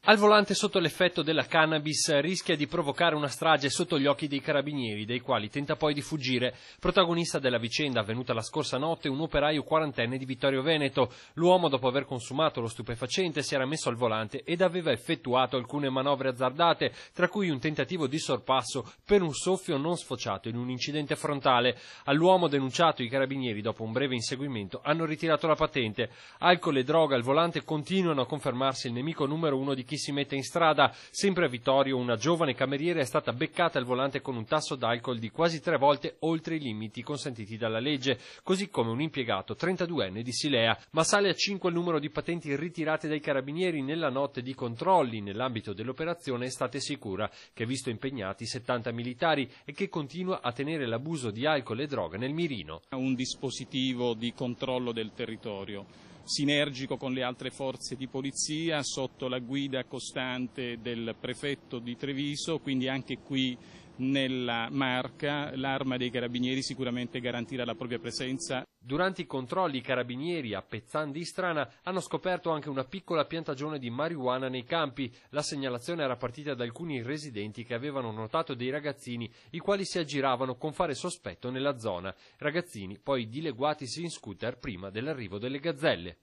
Al volante sotto l'effetto della cannabis rischia di provocare una strage sotto gli occhi dei carabinieri, dei quali tenta poi di fuggire. Protagonista della vicenda avvenuta la scorsa notte un operaio quarantenne di Vittorio Veneto. L'uomo, dopo aver consumato lo stupefacente, si era messo al volante ed aveva effettuato alcune manovre azzardate, tra cui un tentativo di sorpasso per un soffio non sfociato in un incidente frontale. All'uomo denunciato i carabinieri, dopo un breve inseguimento, hanno ritirato la patente. Alcol e droga al volante continuano a confermarsi il nemico numero uno di chi si mette in strada. Sempre a Vittorio una giovane cameriera è stata beccata al volante con un tasso d'alcol di quasi 3 volte oltre i limiti consentiti dalla legge, così come un impiegato 32enne di Silea. Ma sale a 5 il numero di patenti ritirate dai carabinieri nella notte di controlli nell'ambito dell'operazione Estate Sicura, che ha visto impegnati 70 militari e che continua a tenere l'abuso di alcol e droga nel mirino. Un dispositivo di controllo del territorio sinergico con le altre forze di polizia sotto la guida costante del prefetto di Treviso, quindi anche qui nella Marca l'Arma dei Carabinieri sicuramente garantirà la propria presenza. Durante i controlli i carabinieri a Pezzan di Istrana hanno scoperto anche una piccola piantagione di marijuana nei campi. La segnalazione era partita da alcuni residenti che avevano notato dei ragazzini i quali si aggiravano con fare sospetto nella zona. Ragazzini poi dileguatisi in scooter prima dell'arrivo delle gazzelle.